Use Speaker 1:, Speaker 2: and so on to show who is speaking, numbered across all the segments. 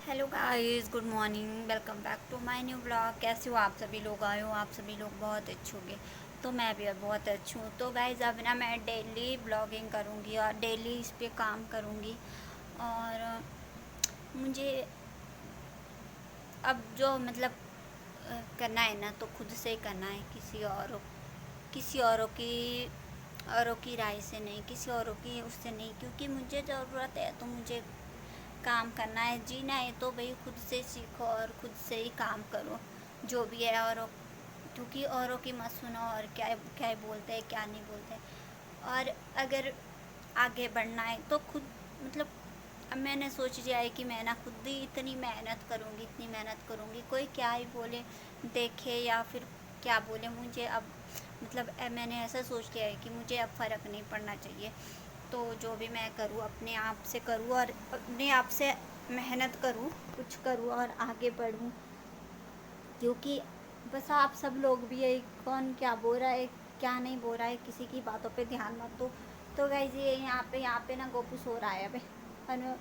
Speaker 1: Hello guys, good morning. Welcome back to my new blog. कैसे हो आप सभी लोग? आए हो आप सभी लोग बहुत अच्छे होंगे। तो मैं भी अब बहुत अच्छी हूँ। तो गाइस अब ना मैं डेली ब्लॉगिंग करूँगी और डेली इस पे काम करूँगी। और मुझे अब जो करना है ना, तो खुद से ही करना है, किसी औरों की राय से नहीं, किसी औरों की उससे नहीं। क्योंकि मुझे ज़रूरत है तो मुझे काम करना है, जीना है तो भाई खुद से सीखो और खुद से ही काम करो जो भी है। और क्योंकि औरों की मत सुनो और क्या क्या बोलते हैं क्या नहीं बोलते। और अगर आगे बढ़ना है तो खुद मतलब अब मैंने सोच लिया है कि मैं ना खुद ही इतनी मेहनत करूँगी, इतनी मेहनत करूँगी, कोई क्या ही बोले, देखे या फिर क्या बोले, मुझे अब मैंने ऐसा सोच लिया है कि मुझे अब फ़र्क नहीं पड़ना चाहिए। तो जो भी मैं करूँ अपने आप से करूँ और अपने आप से मेहनत करूँ, कुछ करूँ और आगे बढ़ूँ। क्योंकि बस आप सब लोग भी है, कौन क्या बोल रहा है क्या नहीं बोल रहा है, किसी की बातों पे ध्यान मत दो। तो गाइस ये यहाँ पे ना गोपू सो रहा है अभी। और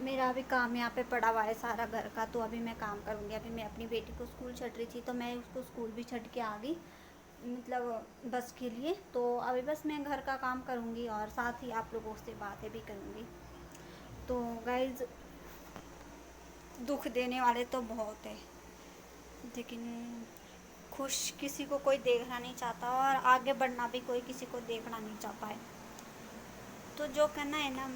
Speaker 1: मेरा अभी काम यहाँ पे पड़ा हुआ है सारा घर का, तो अभी मैं काम करूँगी। अभी मैं अपनी बेटी को स्कूल छੱड रही थी, तो मैं उसको स्कूल भी छੱड के आ गई, बस के लिए। तो अभी बस मैं घर का काम करूँगी और साथ ही आप लोगों से बातें भी करूँगी। तो गाइज दुख देने वाले तो बहुत है, लेकिन खुश किसी को कोई देखना नहीं चाहता और आगे बढ़ना भी कोई किसी को देखना नहीं चाहता है। तो जो करना है ना,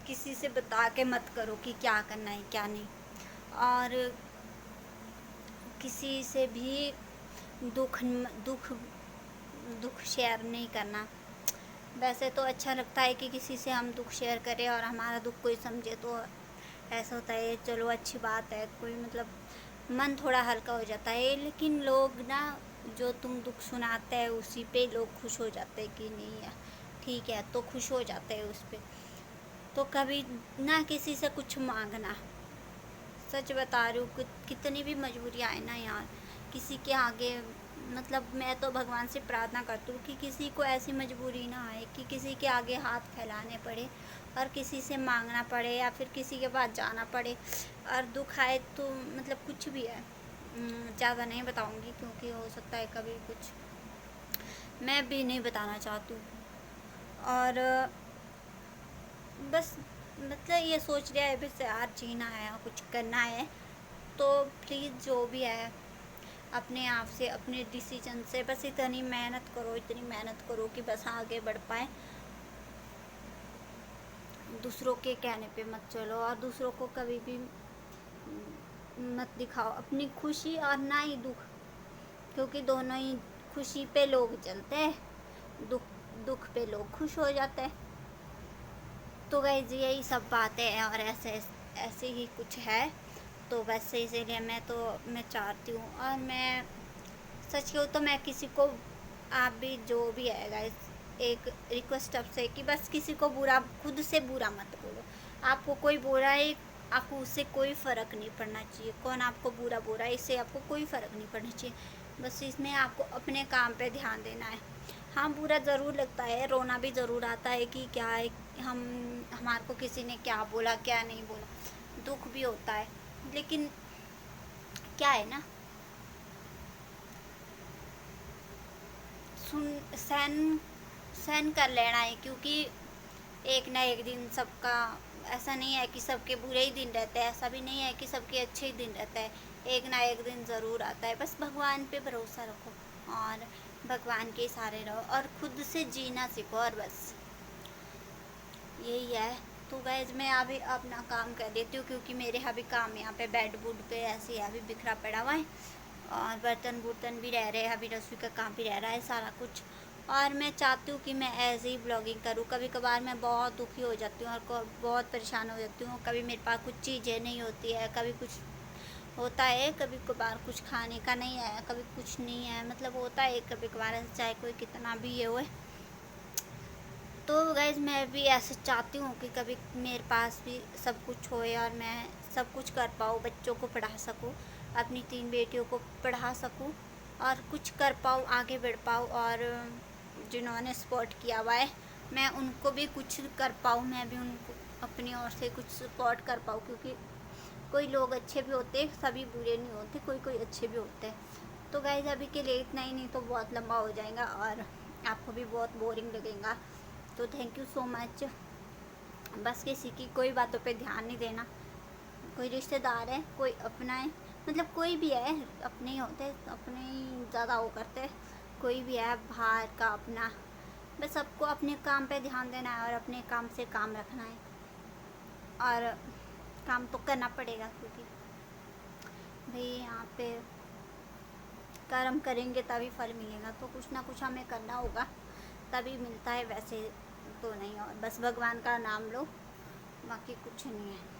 Speaker 1: किसी से बता के मत करो कि क्या करना है क्या नहीं। और किसी से भी दुख दुख दुख शेयर नहीं करना। वैसे तो अच्छा लगता है कि किसी से हम दुख शेयर करें और हमारा दुख कोई समझे, तो ऐसा होता है चलो अच्छी बात है, कोई मन थोड़ा हल्का हो जाता है। लेकिन लोग ना, जो तुम दुख सुनाते हैं उसी पे लोग खुश हो जाते हैं कि नहीं है ठीक है, तो खुश हो जाते हैं उस पे। तो कभी ना किसी से कुछ मांगना, सच बता रही हूँ, कितनी भी मजबूरियाँ आए ना यार, किसी के आगे मैं तो भगवान से प्रार्थना करती हूँ कि किसी को ऐसी मजबूरी ना आए कि किसी के आगे हाथ फैलाने पड़े और किसी से मांगना पड़े या फिर किसी के पास जाना पड़े। और दुख आए तो कुछ भी है, ज़्यादा नहीं बताऊँगी क्योंकि हो सकता है कभी कुछ मैं भी नहीं बताना चाहती हूँ। और बस ये सोच लिया है बस यार, जीना है और कुछ करना है। तो प्लीज़ जो भी है अपने आप से, अपने डिसीजन से बस इतनी मेहनत करो, इतनी मेहनत करो कि बस आगे बढ़ पाए। दूसरों के कहने पे मत चलो और दूसरों को कभी भी मत दिखाओ अपनी खुशी और ना ही दुख, क्योंकि दोनों ही, खुशी पे लोग चलते हैं, दुख दुख पे लोग खुश हो जाते हैं। तो गाइस यही सब बातें हैं और ऐसे ऐसे ही कुछ है। तो बस इसीलिए मैं चाहती हूँ, और मैं सच कहूँ तो मैं किसी को, आप भी जो भी है गाइस, एक रिक्वेस्ट आपसे कि बस किसी को बुरा, खुद से बुरा मत बोलो। आपको कोई बोल रहा है, आपको उससे कोई फ़र्क नहीं पड़ना चाहिए, कौन आपको बुरा बोल रहा है इससे आपको कोई फ़र्क नहीं पड़ना चाहिए। बस इसमें आपको अपने काम पे ध्यान देना है। हाँ, बुरा ज़रूर लगता है, रोना भी ज़रूर आता है कि क्या है, हम हमारे को किसी ने क्या बोला क्या नहीं बोला, दुख भी होता है। लेकिन क्या है ना, सुन सहन सहन कर लेना है। क्योंकि एक ना एक दिन सबका, ऐसा नहीं है कि सबके बुरे ही दिन रहते हैं, ऐसा भी नहीं है कि सबके अच्छे ही दिन रहते हैं। एक ना एक दिन ज़रूर आता है, बस भगवान पे भरोसा रखो और भगवान के सहारे रहो और खुद से जीना सीखो, और बस यही है। तो गैज मैं अभी अपना काम कर लेती हूँ, क्योंकि मेरे अभी काम यहाँ पे बेड वुड पे ऐसे ही अभी बिखरा पड़ा हुआ है और बर्तन बुर्तन भी रह रहे हैं, अभी रसोई का काम भी रह रहा है सारा कुछ। और मैं चाहती हूँ कि मैं ऐसे ही ब्लॉगिंग करूँ। कभी कभार मैं बहुत दुखी हो जाती हूँ और बहुत परेशान हो जाती हूँ। कभी मेरे पास कुछ चीज़ें नहीं होती है, कभी कुछ होता है, कभी कभार कुछ खाने का नहीं है, कभी कुछ नहीं है, होता है कभी कभार, चाहे कोई कितना भी ये हो। तो गाइज़ मैं भी ऐसे चाहती हूँ कि कभी मेरे पास भी सब कुछ होए और मैं सब कुछ कर पाऊँ, बच्चों को पढ़ा सकूँ, अपनी 3 बेटियों को पढ़ा सकूँ और कुछ कर पाऊँ, आगे बढ़ पाऊँ। और जिन्होंने सपोर्ट किया हुआ है मैं उनको भी कुछ कर पाऊँ, मैं भी उनको अपनी ओर से कुछ सपोर्ट कर पाऊँ, क्योंकि कोई लोग अच्छे भी होते हैं, सभी बुरे नहीं होते, कोई कोई अच्छे भी होते हैं। तो गाइस अभी के लिए इतना ही, नहीं तो बहुत लंबा हो जाएगा और आपको भी बहुत बोरिंग लगेगा। तो थैंक यू सो मच। बस किसी की कोई बातों पे ध्यान नहीं देना। कोई रिश्तेदार है, कोई अपना है, मतलब कोई भी है, अपने ही होते हैं, अपने ही ज़्यादा वो करते हैं। कोई भी है बाहर का अपना, बस सबको अपने काम पे ध्यान देना है और अपने काम से काम रखना है। और काम तो करना पड़ेगा, क्योंकि भाई यहाँ पे कर्म करेंगे तभी फल मिलेगा, तो कुछ ना कुछ हमें करना होगा तभी मिलता है, वैसे तो नहीं। और बस भगवान का नाम लो, बाकी कुछ नहीं है।